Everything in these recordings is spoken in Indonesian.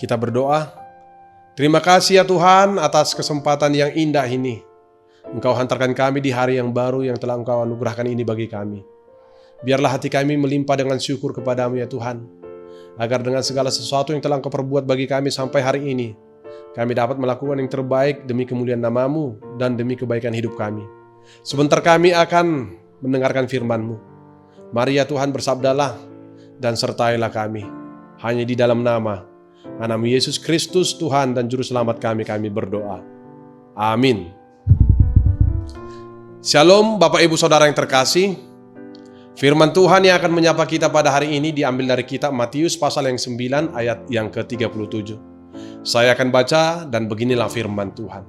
Kita berdoa. Terima kasih ya Tuhan atas kesempatan yang indah ini. Engkau hantarkan kami di hari yang baru yang telah Engkau anugerahkan ini bagi kami. Biarlah hati kami melimpah dengan syukur kepadamu ya Tuhan. Agar dengan segala sesuatu yang telah Engkau perbuat bagi kami sampai hari ini, kami dapat melakukan yang terbaik demi kemuliaan nama-Mu dan demi kebaikan hidup kami. Sebentar kami akan mendengarkan firman-Mu. Mari ya Tuhan bersabdalah dan sertailah kami. Hanya di dalam nama Anakmu Yesus Kristus Tuhan dan Juru Selamat kami berdoa. Amin. Shalom Bapak Ibu Saudara yang terkasih. Firman Tuhan yang akan menyapa kita pada hari ini diambil dari kitab Matius pasal yang 9 ayat yang ke-37. Saya akan baca dan beginilah firman Tuhan.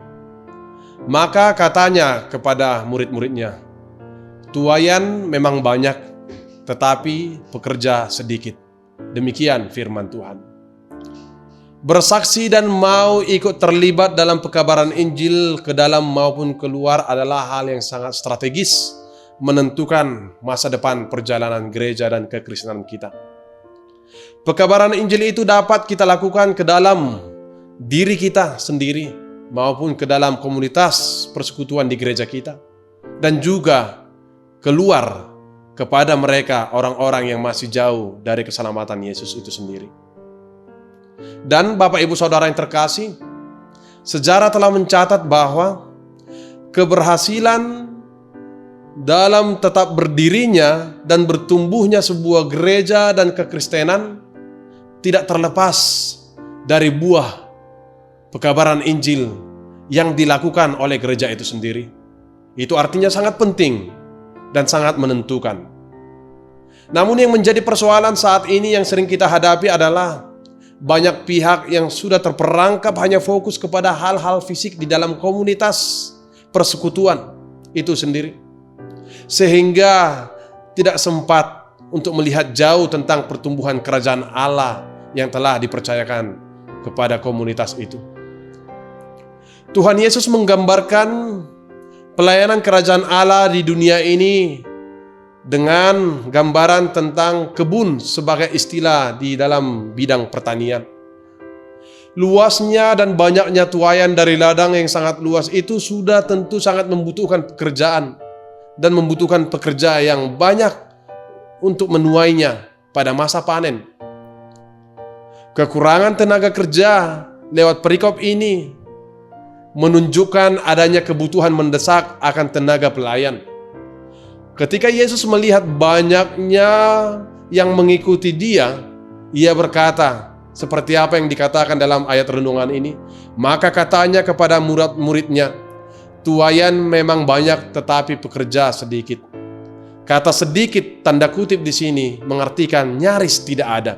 Maka katanya kepada murid-muridnya, tuaian memang banyak, tetapi pekerja sedikit. Demikian firman Tuhan. Bersaksi dan mau ikut terlibat dalam pekabaran Injil ke dalam maupun keluar adalah hal yang sangat strategis menentukan masa depan perjalanan gereja dan kekristenan kita. Pekabaran Injil itu dapat kita lakukan ke dalam diri kita sendiri maupun ke dalam komunitas persekutuan di gereja kita, dan juga keluar kepada mereka orang-orang yang masih jauh dari keselamatan Yesus itu sendiri. Dan Bapak Ibu Saudara yang terkasih, sejarah telah mencatat bahwa keberhasilan dalam tetap berdirinya dan bertumbuhnya sebuah gereja dan kekristenan tidak terlepas dari buah pekabaran Injil yang dilakukan oleh gereja itu sendiri. Itu artinya sangat penting dan sangat menentukan. Namun yang menjadi persoalan saat ini yang sering kita hadapi adalah banyak pihak yang sudah terperangkap hanya fokus kepada hal-hal fisik di dalam komunitas persekutuan itu sendiri, sehingga tidak sempat untuk melihat jauh tentang pertumbuhan kerajaan Allah yang telah dipercayakan kepada komunitas itu. Tuhan Yesus menggambarkan pelayanan kerajaan Allah di dunia ini dengan gambaran tentang kebun sebagai istilah di dalam bidang pertanian. Luasnya dan banyaknya tuaian dari ladang yang sangat luas itu sudah tentu sangat membutuhkan pekerjaan dan membutuhkan pekerja yang banyak untuk menuainya pada masa panen. Kekurangan tenaga kerja lewat perikop ini menunjukkan adanya kebutuhan mendesak akan tenaga pelayan. Ketika Yesus melihat banyaknya yang mengikuti Dia, Ia berkata, seperti apa yang dikatakan dalam ayat renungan ini, maka katanya kepada murid-muridnya, tuaian memang banyak tetapi pekerja sedikit. Kata sedikit tanda kutip di sini mengartikan nyaris tidak ada.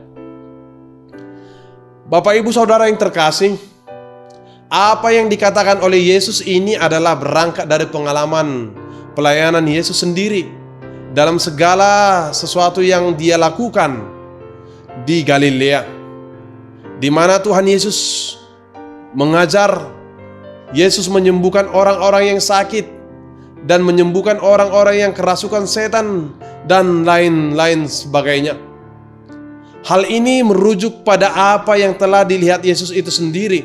Bapak Ibu Saudara yang terkasih, apa yang dikatakan oleh Yesus ini adalah berangkat dari pengalaman pelayanan Yesus sendiri dalam segala sesuatu yang Dia lakukan di Galilea, di mana Tuhan Yesus mengajar, Yesus menyembuhkan orang-orang yang sakit dan menyembuhkan orang-orang yang kerasukan setan dan lain-lain sebagainya. Hal ini merujuk pada apa yang telah dilihat Yesus itu sendiri,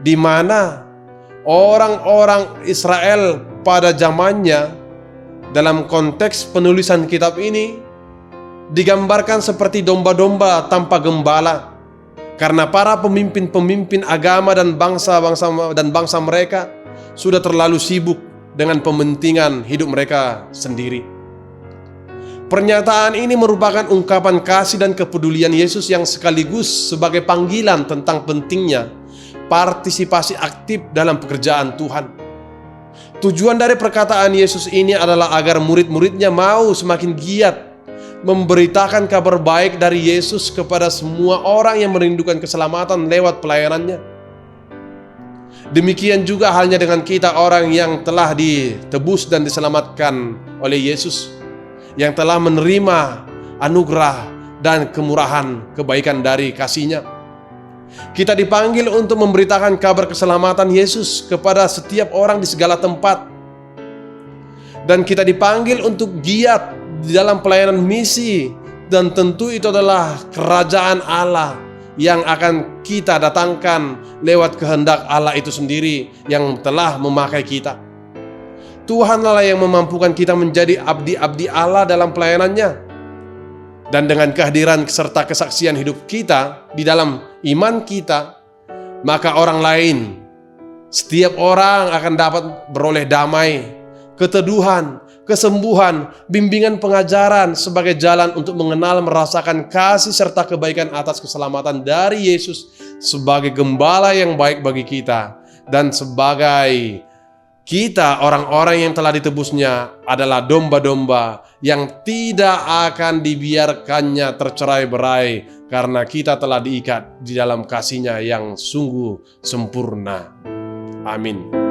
di mana orang-orang Israel pada zamannya dalam konteks penulisan kitab ini digambarkan seperti domba-domba tanpa gembala, karena para pemimpin-pemimpin agama dan bangsa mereka sudah terlalu sibuk dengan pementingan hidup mereka sendiri. Pernyataan ini merupakan ungkapan kasih dan kepedulian Yesus yang sekaligus sebagai panggilan tentang pentingnya partisipasi aktif dalam pekerjaan Tuhan. Tujuan dari perkataan Yesus ini adalah agar murid-muridnya mau semakin giat memberitakan kabar baik dari Yesus kepada semua orang yang merindukan keselamatan lewat pelayanannya. Demikian juga halnya dengan kita, orang yang telah ditebus dan diselamatkan oleh Yesus, yang telah menerima anugerah dan kemurahan kebaikan dari kasih-Nya. Kita dipanggil untuk memberitakan kabar keselamatan Yesus kepada setiap orang di segala tempat. Dan kita dipanggil untuk giat di dalam pelayanan misi, dan tentu itu adalah kerajaan Allah yang akan kita datangkan lewat kehendak Allah itu sendiri yang telah memakai kita. Tuhanlah yang memampukan kita menjadi abdi-abdi Allah dalam pelayanannya. Dan dengan kehadiran serta kesaksian hidup kita di dalam iman kita, maka orang lain, setiap orang akan dapat beroleh damai, keteduhan, kesembuhan, bimbingan pengajaran sebagai jalan untuk mengenal, merasakan kasih serta kebaikan atas keselamatan dari Yesus sebagai gembala yang baik bagi kita, dan sebagai kita orang-orang yang telah ditebusnya adalah domba-domba yang tidak akan dibiarkannya tercerai-berai karena kita telah diikat di dalam kasih-Nya yang sungguh sempurna. Amin.